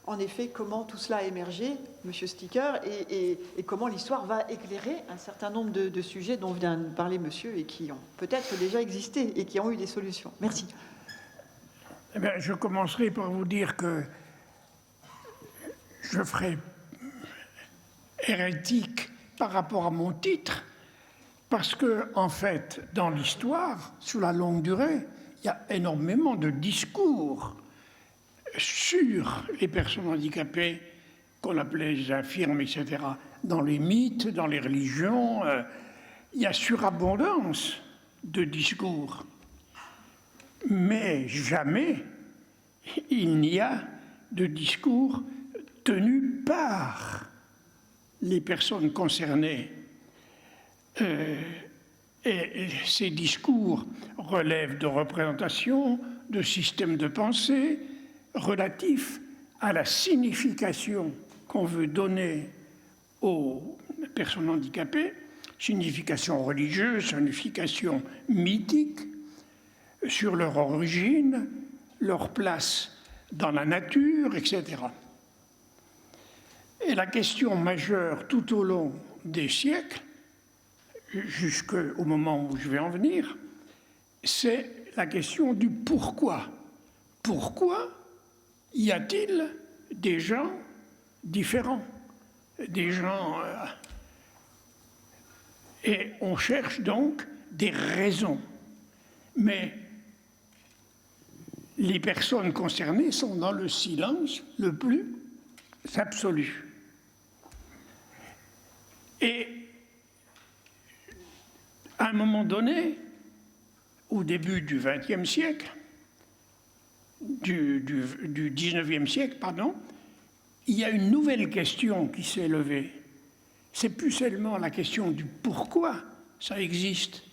en effet comment tout cela a émergé, Monsieur Sticker, et comment l'histoire va éclairer un certain nombre de sujets dont vient de parler Monsieur et qui ont peut-être déjà existé et qui ont eu des solutions. Merci. Eh bien, je commencerai par vous dire que je ferai hérétique par rapport à mon titre, parce que, en fait, dans l'histoire, sur la longue durée, il y a énormément de discours sur les personnes handicapées, qu'on appelait les infirmes, etc. Dans les mythes, dans les religions, il y a surabondance de discours. Mais jamais il n'y a de discours tenus par les personnes concernées. Et ces discours relèvent de représentations, de systèmes de pensée relatifs à la signification qu'on veut donner aux personnes handicapées, signification religieuse, signification mythique, sur leur origine, leur place dans la nature, etc. Et la question majeure tout au long des siècles, jusqu'au moment où je vais en venir, c'est la question du pourquoi. Pourquoi y a-t-il des gens différents, des gens... et on cherche donc des raisons. Mais les personnes concernées sont dans le silence le plus absolu. Et à un moment donné, au début du XXe siècle, du XIXe siècle, pardon, il y a une nouvelle question qui s'est levée. C'est plus seulement la question du pourquoi ça existe,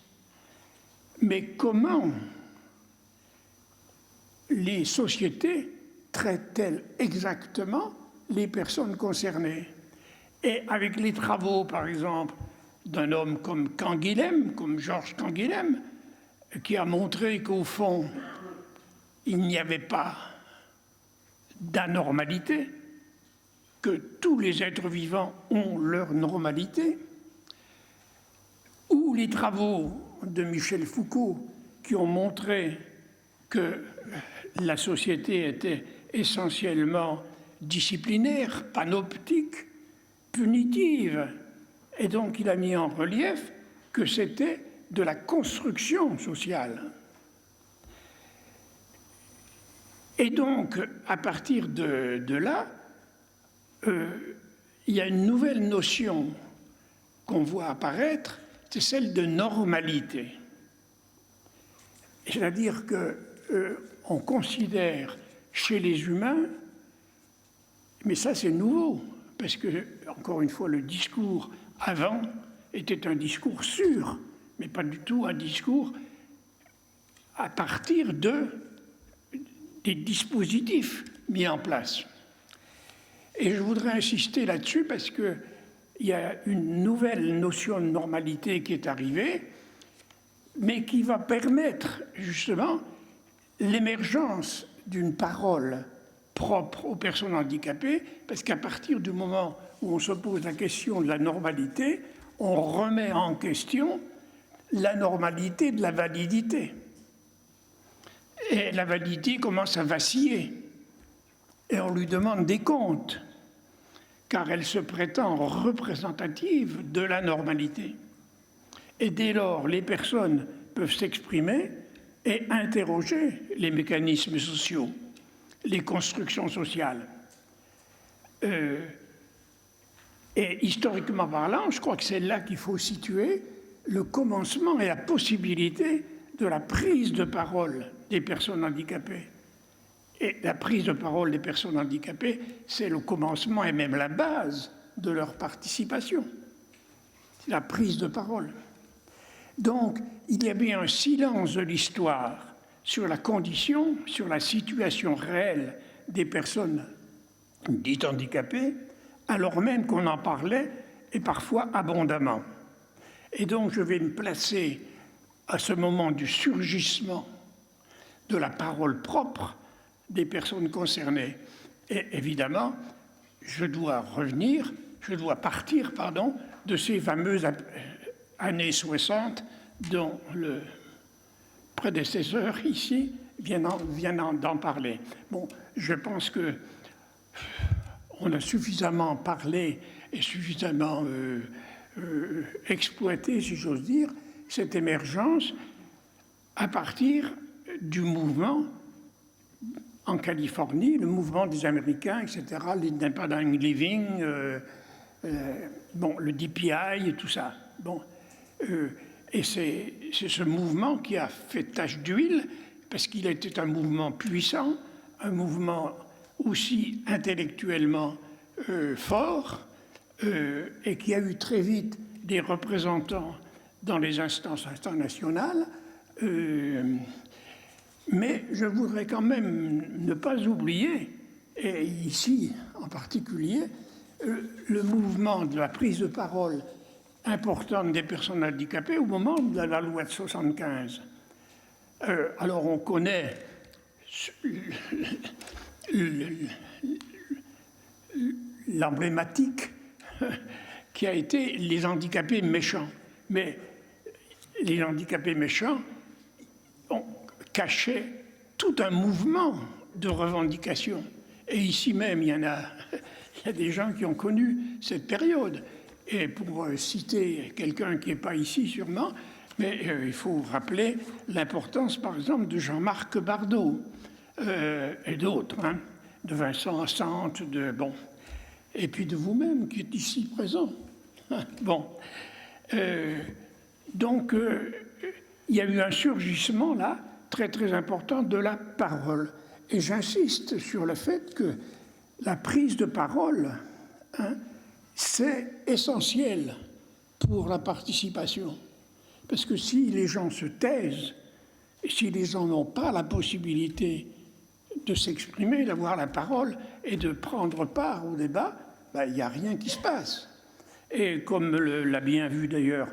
mais comment les sociétés traitent-elles exactement les personnes concernées. Et avec les travaux, par exemple, d'un homme comme Canguilhem, comme Georges Canguilhem, qui a montré qu'au fond, il n'y avait pas d'anormalité, que tous les êtres vivants ont leur normalité, ou les travaux de Michel Foucault qui ont montré que la société était essentiellement disciplinaire, panoptique, punitive, et donc il a mis en relief que c'était de la construction sociale. Et donc, à partir de là, il y a une nouvelle notion qu'on voit apparaître, c'est celle de normalité. C'est-à-dire qu'on considère chez les humains, mais ça c'est nouveau, parce que, encore une fois, le discours avant était un discours sûr, mais pas du tout un discours à partir des dispositifs mis en place. Et je voudrais insister là-dessus parce qu'il y a une nouvelle notion de normalité qui est arrivée, mais qui va permettre justement l'émergence d'une parole propre aux personnes handicapées, parce qu'à partir du moment où on se pose la question de la normalité, on remet en question la normalité de la validité. Et la validité commence à vaciller, et on lui demande des comptes, car elle se prétend représentative de la normalité. Et dès lors, les personnes peuvent s'exprimer et interroger les mécanismes sociaux, les constructions sociales. Et historiquement parlant, je crois que c'est là qu'il faut situer le commencement et la possibilité de la prise de parole des personnes handicapées. Et la prise de parole des personnes handicapées, c'est le commencement et même la base de leur participation. C'est la prise de parole. Donc, il y a bien un silence de l'histoire sur la condition, sur la situation réelle des personnes dites handicapées, alors même qu'on en parlait, et parfois abondamment. Et donc, je vais me placer à ce moment du surgissement de la parole propre des personnes concernées, Et évidemment, je dois partir, de ces fameuses années 60 dont le prédécesseur ici vient d'en parler. Bon, je pense que on a suffisamment parlé et suffisamment exploité, si j'ose dire, cette émergence à partir du mouvement en Californie, le mouvement des Américains, etc., l'Independent Living, le DPI et tout ça. Et c'est ce mouvement qui a fait tache d'huile, parce qu'il était un mouvement puissant, un mouvement aussi intellectuellement fort, et qui a eu très vite des représentants dans les instances internationales. Mais je voudrais quand même ne pas oublier, et ici en particulier, le mouvement de la prise de parole importante des personnes handicapées au moment de la loi de 75. Alors on connaît l'emblématique qui a été les handicapés méchants. Mais les handicapés méchants ont caché tout un mouvement de revendication. Et ici même, il y a des gens qui ont connu cette période. Et pour citer quelqu'un qui n'est pas ici sûrement, mais il faut rappeler l'importance, par exemple, de Jean-Marc Bardo et d'autres, de Vincent Assante, et puis de vous-même qui êtes ici présent. Donc, il y a eu un surgissement là, très très important de la parole. Et j'insiste sur le fait que la prise de parole, c'est essentiel pour la participation. Parce que si les gens se taisent, et si les gens n'ont pas la possibilité de s'exprimer, d'avoir la parole et de prendre part au débat, il n'y a rien qui se passe. Et comme l'a bien vu d'ailleurs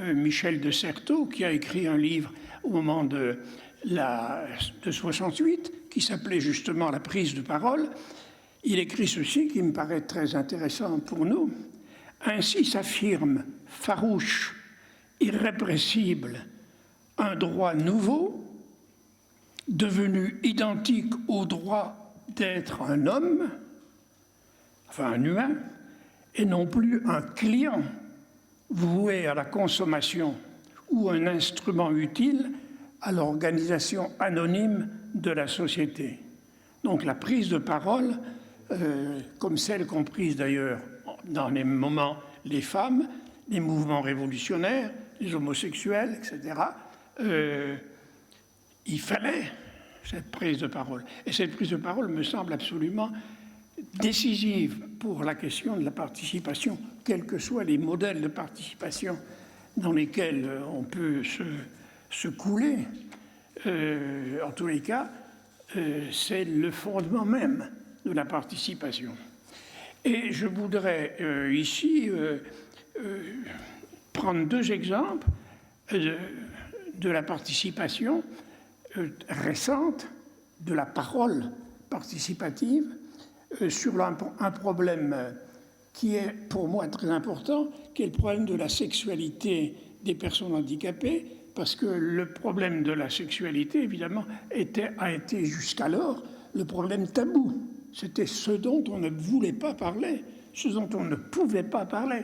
Michel de Certeau, qui a écrit un livre au moment de 68, qui s'appelait justement La prise de parole, il écrit ceci qui me paraît très intéressant pour nous. Ainsi s'affirme farouche, irrépressible, un droit nouveau, devenu identique au droit d'être un homme, enfin un humain, et non plus un client voué à la consommation ou un instrument utile à l'organisation anonyme de la société. Donc la prise de parole, comme celle qu'ont prise d'ailleurs dans les moments les femmes, les mouvements révolutionnaires, les homosexuels, etc., il fallait cette prise de parole. Et cette prise de parole me semble absolument décisive pour la question de la participation, quels que soient les modèles de participation dans lesquels on peut se couler. En tous les cas, c'est le fondement même de la participation. Et je voudrais ici prendre deux exemples de la participation récente, de la parole participative, sur un problème qui est pour moi très important, qui est le problème de la sexualité des personnes handicapées, parce que le problème de la sexualité, évidemment, a été jusqu'alors le problème tabou. C'était ce dont on ne voulait pas parler, ce dont on ne pouvait pas parler.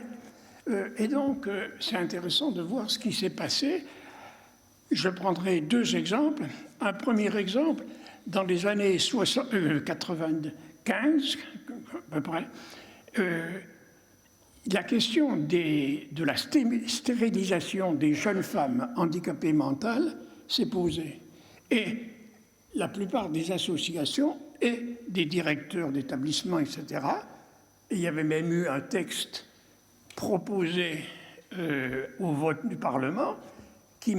Et donc, c'est intéressant de voir ce qui s'est passé. Je prendrai deux exemples. Un premier exemple, dans les années 95, à peu près, la question de la stérilisation des jeunes femmes handicapées mentales s'est posée. Et la plupart des associations et des directeurs d'établissements, etc., et il y avait même eu un texte proposé au vote du Parlement qui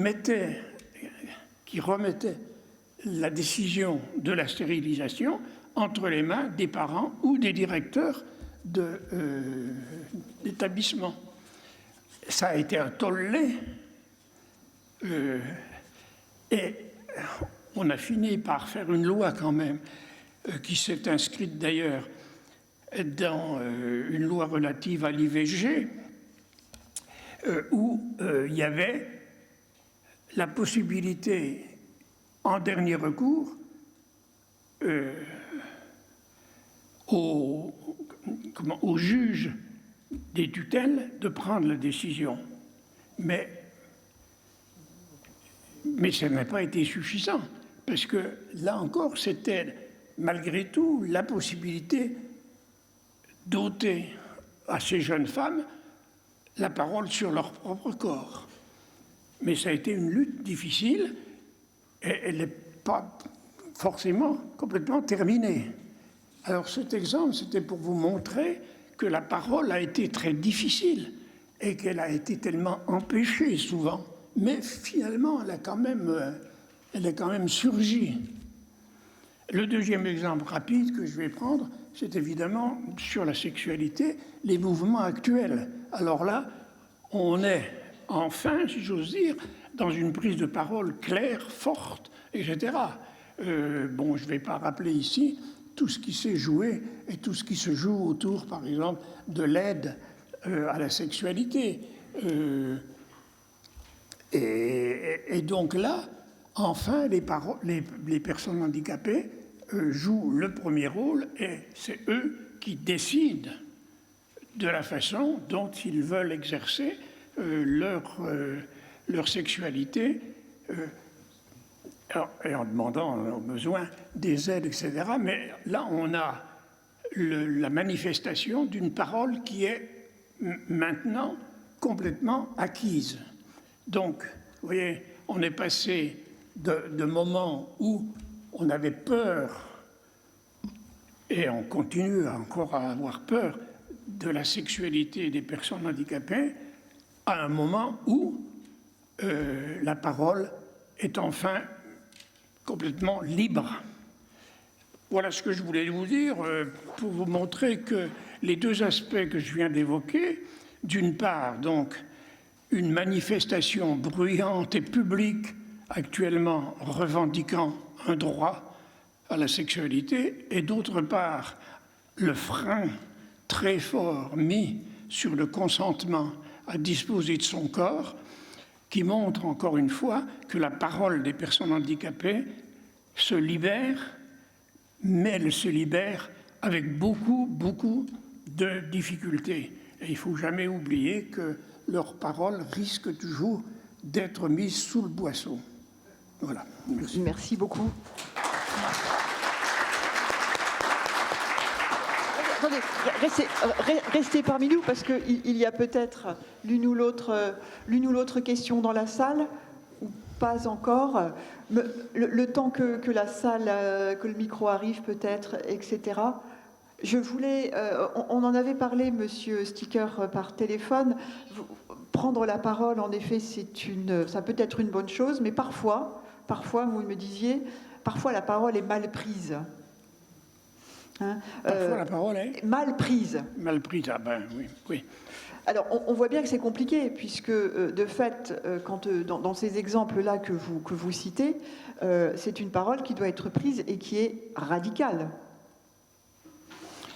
remettait la décision de la stérilisation entre les mains des parents ou des directeurs d'établissements. Ça a été un tollé et on a fini par faire une loi quand même. qui s'est inscrite d'ailleurs dans une loi relative à l'IVG, où il y avait la possibilité, en dernier recours, au juge des tutelles de prendre la décision. Mais ça n'a pas été suffisant, parce que là encore, c'était malgré tout la possibilité d'ôter à ces jeunes femmes la parole sur leur propre corps. Mais ça a été une lutte difficile et elle n'est pas forcément complètement terminée. Alors cet exemple, c'était pour vous montrer que la parole a été très difficile et qu'elle a été tellement empêchée souvent, mais finalement elle a quand même surgi. Le deuxième exemple rapide que je vais prendre, c'est évidemment sur la sexualité, les mouvements actuels. Alors là, on est enfin, si j'ose dire, dans une prise de parole claire, forte, etc. Bon, je ne vais pas rappeler ici tout ce qui s'est joué et tout ce qui se joue autour, par exemple, de l'aide à la sexualité. Et donc là, enfin, les personnes handicapées jouent le premier rôle et c'est eux qui décident de la façon dont ils veulent exercer leur sexualité et en demandant aux besoins des aides, etc. Mais là, on a la manifestation d'une parole qui est maintenant complètement acquise. Donc, vous voyez, on est passé de moments où on avait peur, et on continue encore à avoir peur, de la sexualité des personnes handicapées, à un moment où la parole est enfin complètement libre. Voilà ce que je voulais vous dire pour vous montrer que les deux aspects que je viens d'évoquer, d'une part, donc, une manifestation bruyante et publique actuellement revendiquant un droit à la sexualité, et d'autre part, le frein très fort mis sur le consentement à disposer de son corps, qui montre encore une fois que la parole des personnes handicapées se libère, mais elle se libère avec beaucoup de difficultés. Et il ne faut jamais oublier que leur parole risque toujours d'être mise sous le boisseau. Voilà. Merci. Merci beaucoup. Attendez, restez parmi nous parce qu'il y a peut-être l'une ou l'autre question dans la salle, ou pas encore. Le temps que la salle, que le micro arrive peut-être, etc. Je voulais, on en avait parlé, Monsieur Sticker, par téléphone. Prendre la parole, en effet, ça peut être une bonne chose, mais parfois, vous me disiez, parfois la parole est mal prise. Hein, parfois la parole est mal prise. Mal prise, ah ben oui. Alors, on voit bien que c'est compliqué, puisque, de fait, quand, dans ces exemples-là que vous citez, c'est une parole qui doit être prise et qui est radicale.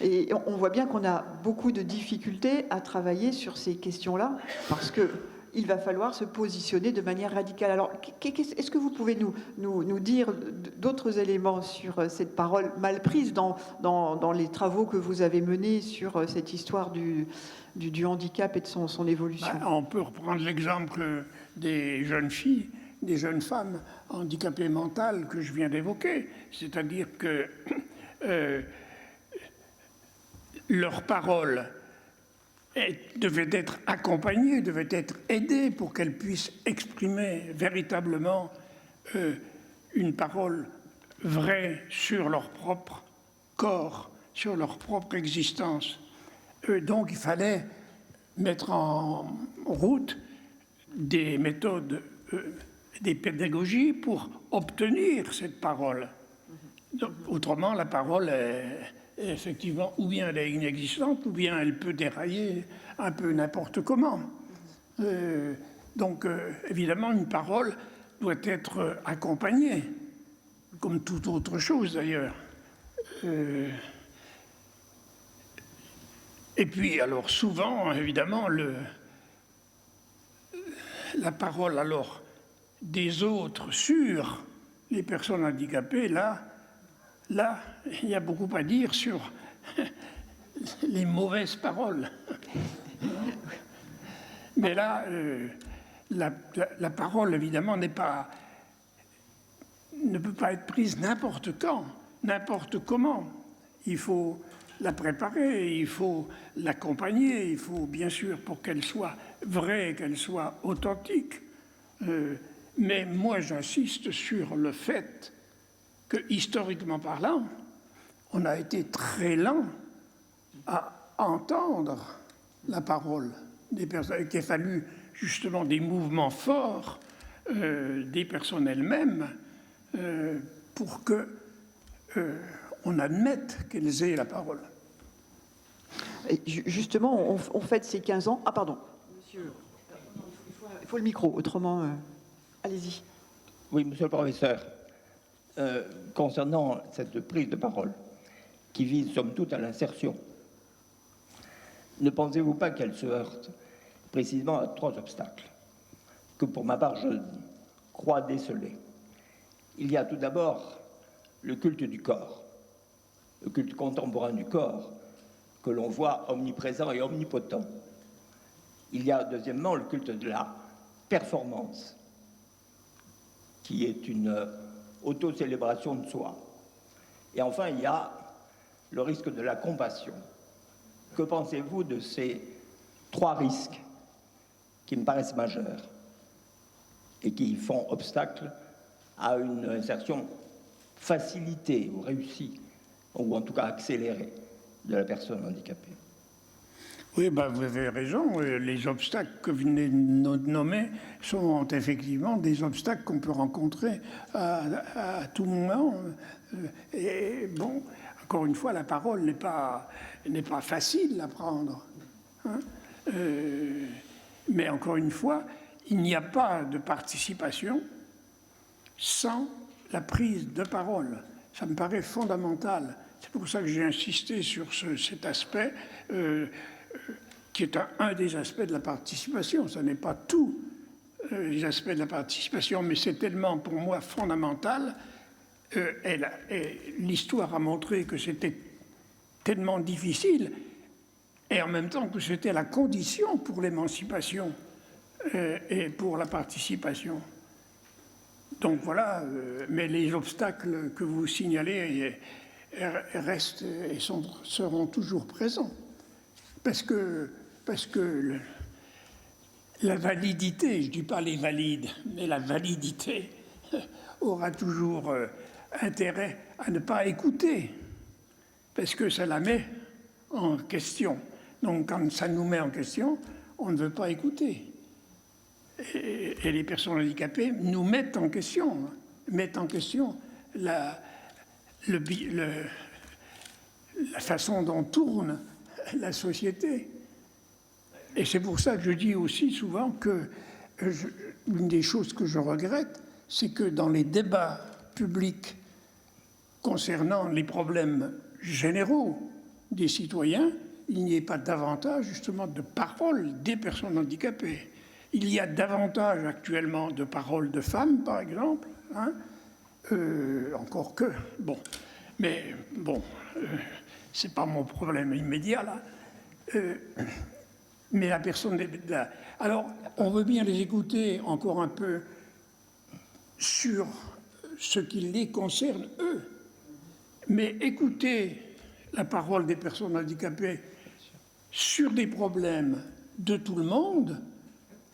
Et on voit bien qu'on a beaucoup de difficultés à travailler sur ces questions-là, parce qu'il va falloir se positionner de manière radicale. Alors, est-ce que vous pouvez nous dire d'autres éléments sur cette parole mal prise dans les travaux que vous avez menés sur cette histoire du handicap et de son évolution? On peut reprendre l'exemple des jeunes filles, des jeunes femmes handicapées mentales que je viens d'évoquer. C'est-à-dire que leur parole devait être accompagnée, devait être aidée pour qu'elles puissent exprimer véritablement une parole vraie sur leur propre corps, sur leur propre existence. Donc il fallait mettre en route des méthodes, des pédagogies pour obtenir cette parole. Donc, autrement, la parole est effectivement, ou bien elle est inexistante, ou bien elle peut dérailler un peu n'importe comment. Donc, évidemment, une parole doit être accompagnée, comme toute autre chose d'ailleurs. Et puis, alors, souvent, évidemment, la parole, alors, des autres sur les personnes handicapées, là, il y a beaucoup à dire sur les mauvaises paroles. Mais là, la parole, évidemment, ne peut pas être prise n'importe quand, n'importe comment. Il faut la préparer, il faut l'accompagner, il faut, bien sûr, pour qu'elle soit vraie, qu'elle soit authentique. Mais moi, j'insiste sur le fait que, historiquement parlant, on a été très lent à entendre la parole des personnes, qu'il a fallu justement des mouvements forts des personnes elles-mêmes pour que on admette qu'elles aient la parole. Et justement, on fête ces 15 ans. Ah, pardon. Monsieur, il faut le micro, autrement, allez-y. Oui, monsieur le professeur, concernant cette prise de parole qui vise somme toute à l'insertion, ne pensez-vous pas qu'elle se heurte précisément à 3 obstacles que pour ma part je crois déceler? Il y a tout d'abord le culte du corps, le culte contemporain du corps que l'on voit omniprésent et omnipotent. Il y a deuxièmement le culte de la performance, qui est une auto-célébration de soi. Et enfin, il y a le risque de la compassion. Que pensez-vous de ces 3 risques qui me paraissent majeurs et qui font obstacle à une insertion facilitée ou réussie, ou en tout cas accélérée, de la personne handicapée? Oui, ben, vous avez raison. Les obstacles que vous venez de nommer sont effectivement des obstacles qu'on peut rencontrer à tout moment. Et bon, encore une fois, la parole n'est pas facile à prendre. Hein. Mais encore une fois, il n'y a pas de participation sans la prise de parole. Ça me paraît fondamental. C'est pour ça que j'ai insisté sur cet aspect qui est un des aspects de la participation. Ce n'est pas tous les aspects de la participation, mais c'est tellement pour moi fondamental. Et l'histoire a montré que c'était tellement difficile, et en même temps que c'était la condition pour l'émancipation et pour la participation. Donc voilà, mais les obstacles que vous signalez restent et seront toujours présents. Parce que la validité, je ne dis pas les valides, mais la validité aura toujours intérêt à ne pas écouter, parce que ça la met en question. Donc quand ça nous met en question, on ne veut pas écouter. Et les personnes handicapées nous mettent en question la façon dont tourne la société. Et c'est pour ça que je dis aussi souvent que une des choses que je regrette, c'est que dans les débats publics concernant les problèmes généraux des citoyens, il n'y ait pas davantage justement de paroles des personnes handicapées. Il y a davantage actuellement de paroles de femmes, par exemple, hein, encore que, bon, mais bon, c'est pas mon problème immédiat là. Mais la personne, alors on veut bien les écouter encore un peu sur ce qui les concerne eux, mais écouter la parole des personnes handicapées sur des problèmes de tout le monde,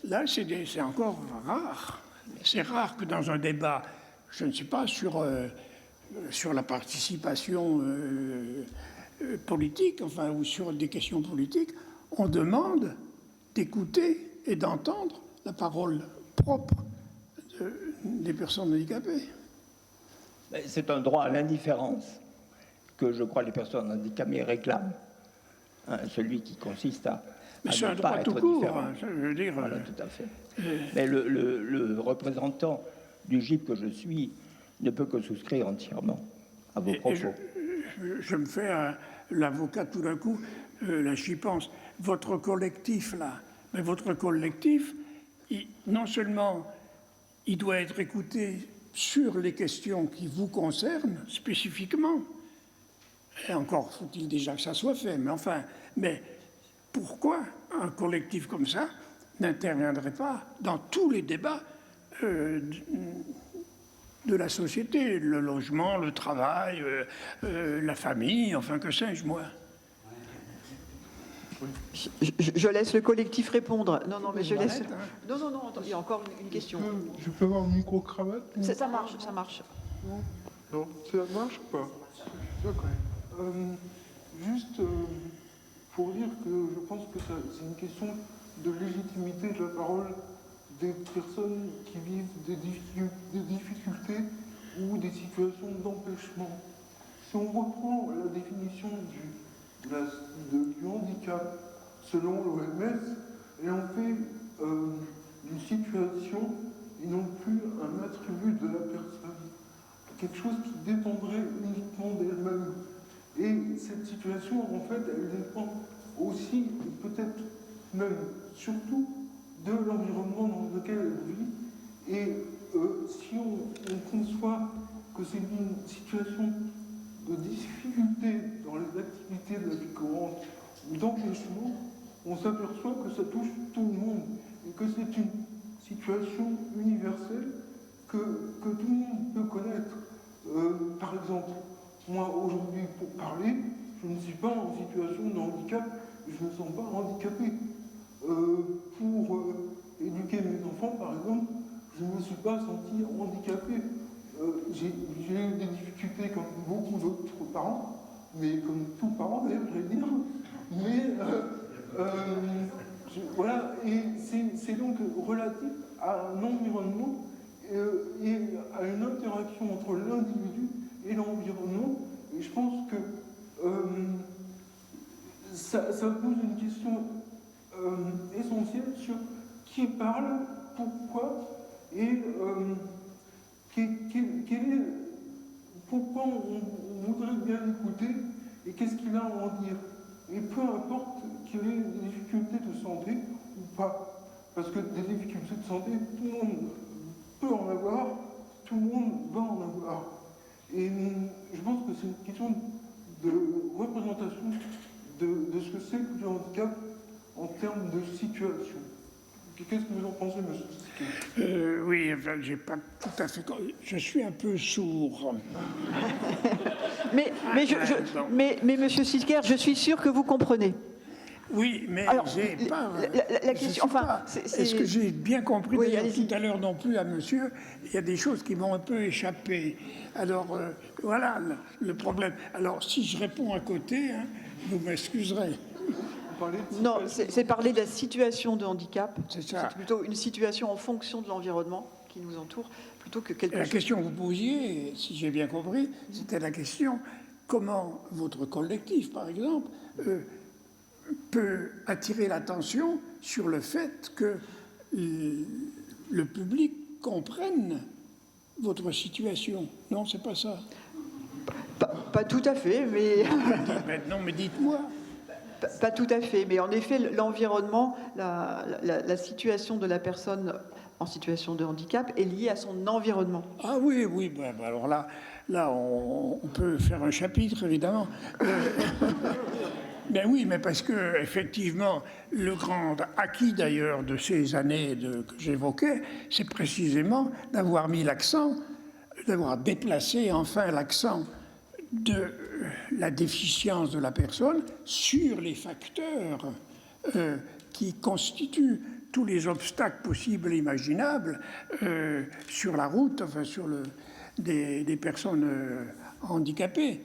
là c'est encore rare. C'est rare que dans un débat, je ne sais pas, sur la participation politique, enfin, ou sur des questions politiques, on demande d'écouter et d'entendre la parole propre des personnes handicapées. C'est un droit à l'indifférence que je crois les personnes handicapées réclament. Hein, celui qui consiste à mais c'est ne un droit pas tout être court, différent. hein, je veux dire. Voilà, tout à fait. Mais le représentant du GIP que je suis ne peut que souscrire entièrement à vos propos. je me fais l'avocat tout d'un coup, là j'y pense. Votre collectif, là, mais votre collectif, non seulement il doit être écouté sur les questions qui vous concernent spécifiquement, et encore faut-il déjà que ça soit fait, mais enfin, mais pourquoi un collectif comme ça n'interviendrait pas dans tous les débats de la société, le logement, le travail, la famille, enfin que sais-je moi. Je laisse le collectif répondre. Non, mais je laisse... Non, attends, il y a encore une question. Je peux avoir une micro-cravate? Ça marche, ça marche. Non, ça marche ou pas? D'accord. Juste pour dire que je pense que c'est une question de légitimité de la parole des personnes qui vivent des difficultés ou des situations d'empêchement. Si on reprend la définition du handicap selon l'OMS, et on fait une situation et non plus un attribut de la personne, quelque chose qui dépendrait uniquement d'elle-même. Et cette situation, en fait, elle dépend aussi, et peut-être même surtout, de l'environnement dans lequel elle vit. Et si on conçoit que c'est une situation de difficulté dans les activités de la vie courante ou d'empêchement, on s'aperçoit que ça touche tout le monde et que c'est une situation universelle que tout le monde peut connaître. Par exemple, moi aujourd'hui, pour parler, je ne suis pas en situation de handicap, je ne me sens pas handicapé. Pour éduquer mes enfants, par exemple, je ne me suis pas senti handicapé. J'ai eu des difficultés comme beaucoup d'autres parents, mais comme tout parent d'ailleurs, je vais dire. Mais voilà, et c'est donc relatif à un environnement et à une interaction entre l'individu et l'environnement. Et je pense que ça pose une question essentielle sur qui parle, pourquoi et pourquoi on voudrait bien l'écouter et qu'est-ce qu'il a à en dire. Et peu importe qu'il ait des difficultés de santé ou pas, parce que des difficultés de santé, tout le monde peut en avoir, tout le monde va en avoir. Et je pense que c'est une question de représentation de ce que c'est que le handicap en termes de situation. Qu'est-ce que vous en pensez, monsieur Sticker? Oui, enfin, j'ai pas tout à fait... Je suis un peu sourd. mais, monsieur Sticker, je suis sûr que vous comprenez. Oui, mais alors, j'ai pas... La question, enfin... Est-ce que j'ai bien compris, oui, tout à l'heure non plus à monsieur, il y a des choses qui m'ont un peu échappé. Alors, voilà le problème. Alors, si je réponds à côté, hein, vous m'excuserez. Non, c'est parler de la situation de handicap. C'est ça. C'est plutôt une situation en fonction de l'environnement qui nous entoure, plutôt que quelque chose... La question que vous posiez, si j'ai bien compris, c'était la question comment votre collectif, par exemple, peut attirer l'attention sur le fait que le public comprenne votre situation. Non, c'est pas ça. Pas tout à fait, mais... Non, mais dites-moi. Pas tout à fait, mais en effet, l'environnement, la situation de la personne en situation de handicap est liée à son environnement. Ah oui, ben, alors là on peut faire un chapitre, évidemment. Ben oui, mais parce que effectivement, le grand acquis d'ailleurs de ces années que j'évoquais, c'est précisément d'avoir mis l'accent, d'avoir déplacé enfin l'accent de la déficience de la personne sur les facteurs qui constituent tous les obstacles possibles et imaginables sur la route, enfin sur des personnes handicapées.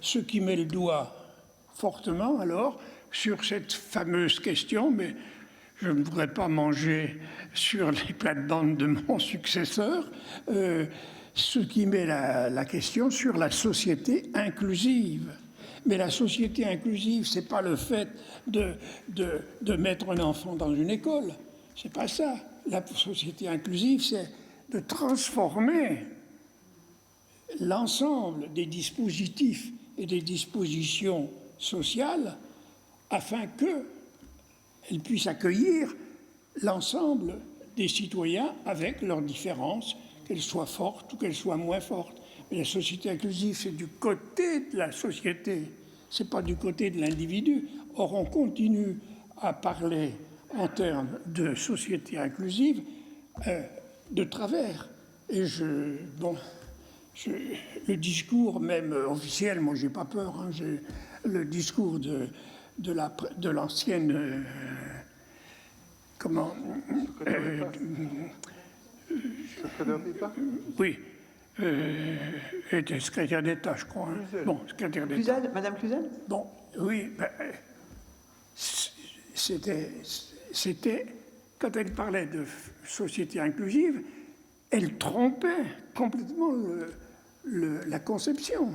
Ce qui met le doigt fortement alors sur cette fameuse question, mais je ne voudrais pas manger sur les plates-bandes de mon successeur, ce qui met la question sur la société inclusive. Mais la société inclusive, c'est pas le fait de mettre un enfant dans une école. C'est pas ça. La société inclusive, c'est de transformer l'ensemble des dispositifs et des dispositions sociales afin qu'elle puisse accueillir l'ensemble des citoyens avec leurs différences, qu'elles soient fortes ou qu'elles soient moins fortes. Mais la société inclusive, c'est du côté de la société, c'est pas du côté de l'individu. Or, on continue à parler en termes de société inclusive de travers. Et le discours même officiel, moi j'ai pas peur, hein, le discours de l'ancienne Secrétaire d'État. oui, était secrétaire d'État, je crois. Hein. Bon, secrétaire d'État. Cluzel, Madame Cluzel? Bon, oui, c'était, quand elle parlait de société inclusive, elle trompait complètement la conception.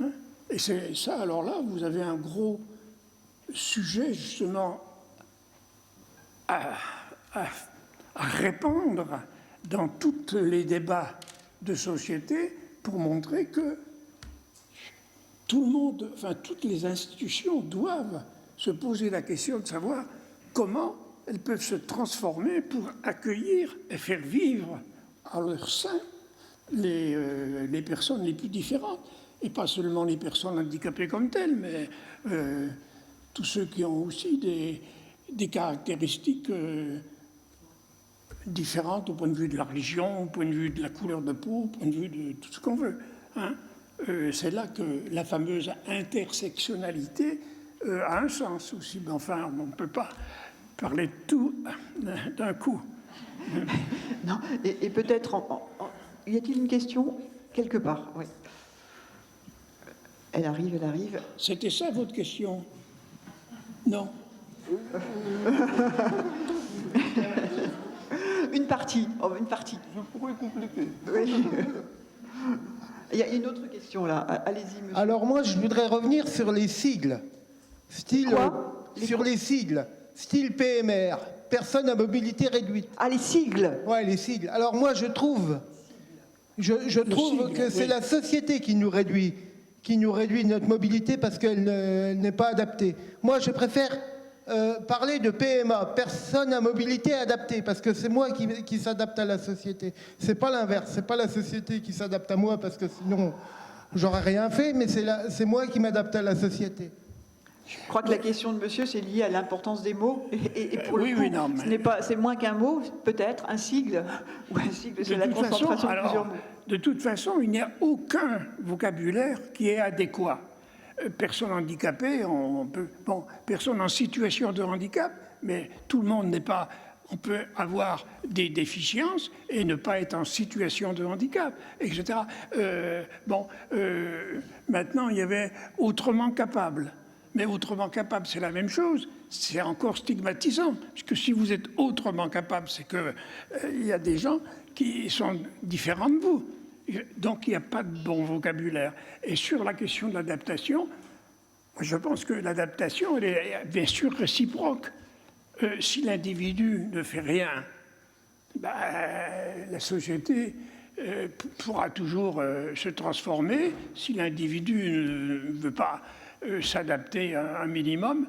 Hein. Et c'est ça, alors là, vous avez un gros sujet, justement, à répandre dans tous les débats de société pour montrer que tout le monde, enfin toutes les institutions doivent se poser la question de savoir comment elles peuvent se transformer pour accueillir et faire vivre à leur sein les personnes les plus différentes. Et pas seulement les personnes handicapées comme telles, mais tous ceux qui ont aussi des caractéristiques différentes au point de vue de la religion, au point de vue de la couleur de peau, au point de vue de tout ce qu'on veut. Hein. C'est là que la fameuse intersectionnalité a un sens aussi. Mais enfin, on ne peut pas parler de tout d'un coup. Non, et peut-être, y a-t-il une question quelque part? Oui. Elle arrive, elle arrive. C'était ça votre question? Non. Une partie, une partie. Je pourrais compléter. Oui. Il y a une autre question là. Allez-y, monsieur. Alors moi, je voudrais revenir sur les sigles. Sur les sigles. Style PMR, personne à mobilité réduite. Ah, les sigles. Ouais, les sigles. Alors moi, je trouve que c'est la société qui nous réduit notre mobilité parce qu'elle n'est pas adaptée. Moi, je préfère parler de PMA, personne à mobilité adaptée, parce que c'est moi qui s'adapte à la société. C'est pas l'inverse, c'est pas la société qui s'adapte à moi, parce que sinon, j'aurais rien fait, mais c'est moi qui m'adapte à la société. Je crois que la question de monsieur, c'est lié à l'importance des mots. Et pour le coup, non, mais... c'est moins qu'un mot, peut-être, un sigle. Ou un sigle, c'est la concentration de plusieurs mots. De toute façon, il n'y a aucun vocabulaire qui est adéquat. Personne handicapée, personne en situation de handicap, mais tout le monde n'est pas... On peut avoir des déficiences et ne pas être en situation de handicap, etc. Maintenant, il y avait autrement capable. Mais autrement capable, c'est la même chose. C'est encore stigmatisant. Parce que si vous êtes autrement capable, c'est qu'il y a des gens qui sont différents de vous. Donc, il n'y a pas de bon vocabulaire. Et sur la question de l'adaptation, je pense que l'adaptation, elle est bien sûr réciproque. Si l'individu ne fait rien, la société pourra toujours se transformer. Si l'individu ne veut pas s'adapter à un minimum,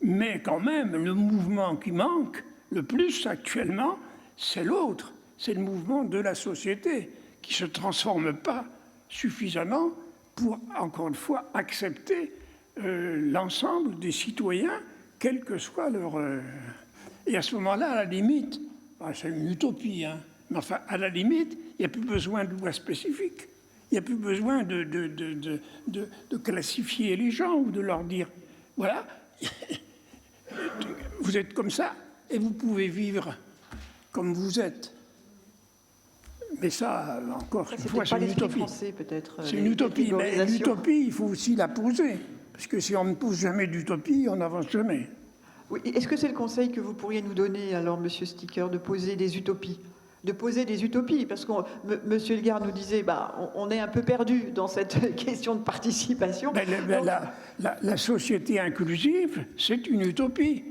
mais quand même, le mouvement qui manque le plus actuellement, c'est l'autre. C'est le mouvement de la société qui ne se transforme pas suffisamment pour, encore une fois, accepter l'ensemble des citoyens, quel que soit leur... Et à ce moment-là, à la limite, c'est une utopie, hein, mais enfin, à la limite, il n'y a plus besoin de loi spécifique. Il n'y a plus besoin de classifier les gens ou de leur dire, voilà, vous êtes comme ça et vous pouvez vivre comme vous êtes. Mais ça, encore une fois, c'est une utopie. C'est une utopie, mais l'utopie, il faut aussi la poser. Parce que si on ne pose jamais d'utopie, on n'avance jamais. Oui, est-ce que c'est le conseil que vous pourriez nous donner, alors, monsieur Sticker, de poser des utopies? De poser des utopies, parce que M. Elgar nous disait, on est un peu perdu dans cette question de participation. La société inclusive, c'est une utopie.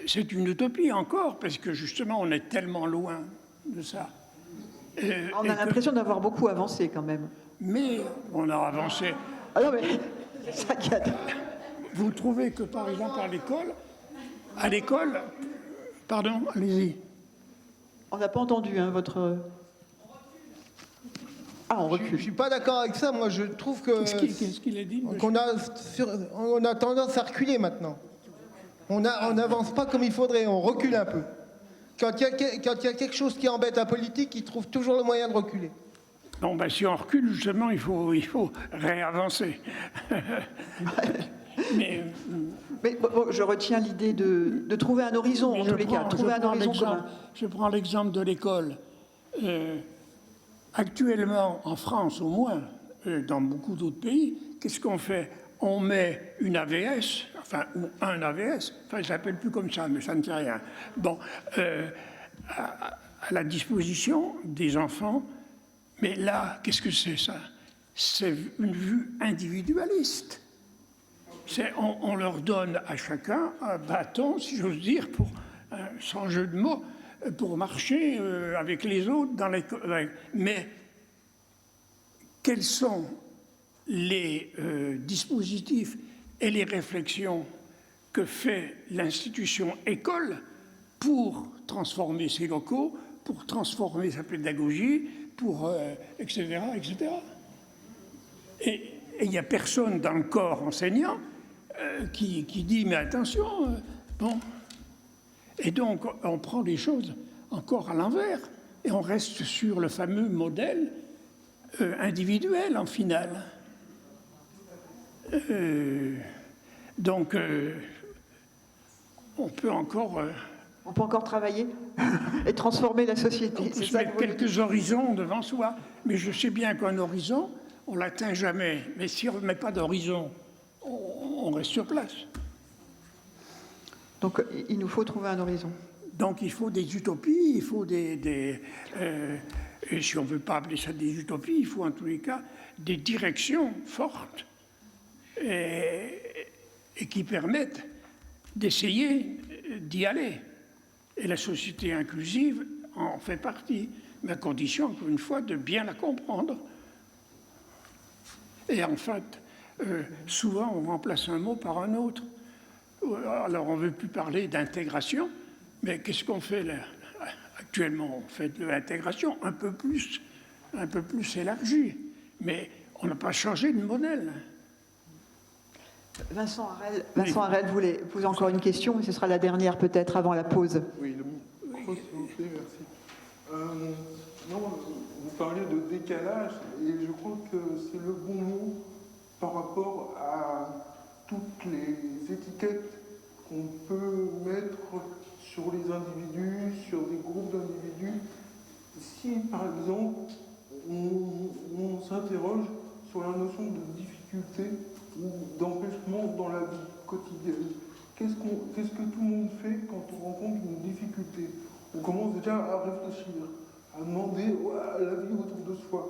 C'est une utopie encore, parce que justement, on est tellement loin de ça. On a l'impression d'avoir beaucoup avancé quand même. Mais on a avancé. Ah non, mais ça cadre. Vous trouvez que, par exemple, à l'école, pardon, allez-y. On n'a pas entendu hein, votre... Ah, on Je recule. ne suis pas d'accord avec ça. Moi, je trouve que Qu'est-ce qu'il a dit, monsieur? on a tendance à reculer maintenant. On n'avance pas comme il faudrait. On recule un peu. Quand il y a quelque chose qui embête la politique, ils trouvent toujours le moyen de reculer. Non, ben, si on recule, justement, il faut réavancer. Mais bon, je retiens l'idée de trouver un horizon, en tous les cas. Trouver un horizon commun. Je prends l'exemple de l'école. Actuellement, en France au moins, dans beaucoup d'autres pays, qu'est-ce qu'on fait? On met une AVS, enfin, ou un AVS, enfin, il ne s'appelle plus comme ça, mais ça ne fait rien. Bon, à la disposition des enfants, mais là, qu'est-ce que c'est ça? C'est une vue individualiste. On leur donne à chacun un bâton, si j'ose dire, sans jeu de mots, pour marcher avec les autres dans les... Mais quels sont les dispositifs et les réflexions que fait l'institution école pour transformer ses locaux, pour transformer sa pédagogie, etc., etc. Et il n'y a personne dans le corps enseignant qui dit « mais attention, bon ». Et donc, on prend les choses encore à l'envers et on reste sur le fameux modèle individuel, en finale. Donc, on peut encore... On peut encore travailler et transformer la société. on peut C'est se ça mettre que vous voulez quelques horizons devant soi. Mais je sais bien qu'un horizon, on ne l'atteint jamais. Mais si on ne met pas d'horizon, on reste sur place. Donc, il nous faut trouver un horizon. Donc il faut des utopies, il faut et si on ne veut pas appeler ça des utopies, il faut en tous les cas des directions fortes et qui permettent d'essayer d'y aller. Et la société inclusive en fait partie, mais à condition, encore une fois, de bien la comprendre. Et en fait, souvent on remplace un mot par un autre. Alors on ne veut plus parler d'intégration, mais qu'est-ce qu'on fait là? Actuellement, on fait de l'intégration un peu plus élargie, mais on n'a pas changé de modèle. Vincent Harel voulait poser encore une question, mais ce sera la dernière peut-être avant la pause. Oui, le micro, s'il vous plaît, merci. Non, vous parlez de décalage, et je crois que c'est le bon mot par rapport à toutes les étiquettes qu'on peut mettre sur les individus, sur des groupes d'individus. Si, par exemple, on s'interroge sur la notion de difficulté ou d'empêchement dans la vie quotidienne, qu'est-ce que tout le monde fait quand on rencontre une difficulté? On commence déjà à réfléchir, à demander à la vie autour de soi,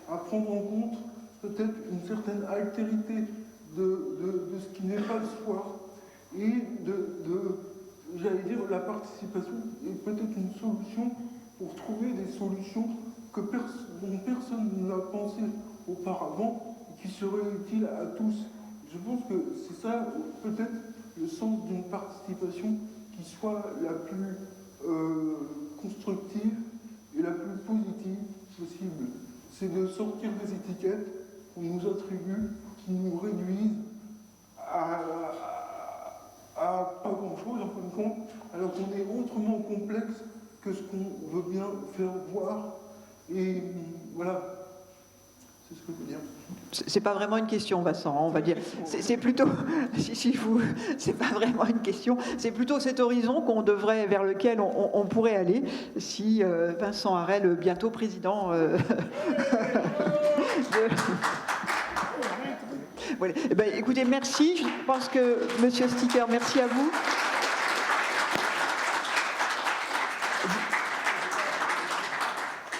à prendre en compte peut-être une certaine altérité de ce qui n'est pas le soi, et j'allais dire, la participation est peut-être une solution pour trouver des solutions dont personne n'a pensé auparavant et qui seraient utiles à tous. Je pense que c'est ça peut-être le sens d'une participation qui soit la plus constructive et la plus positive possible. C'est de sortir des étiquettes qu'on nous attribue, qui nous réduisent à pas grand-chose en fin de compte, alors qu'on est autrement complexe que ce qu'on veut bien faire voir. Et voilà, c'est ce que je veux dire. C'est pas vraiment une question, Vincent, on va dire. C'est plutôt, c'est pas vraiment une question. C'est plutôt cet horizon vers lequel on pourrait aller si Vincent Harel, bientôt président. Voilà. Eh ben, écoutez, merci. Je pense que Monsieur Sticker, merci à vous.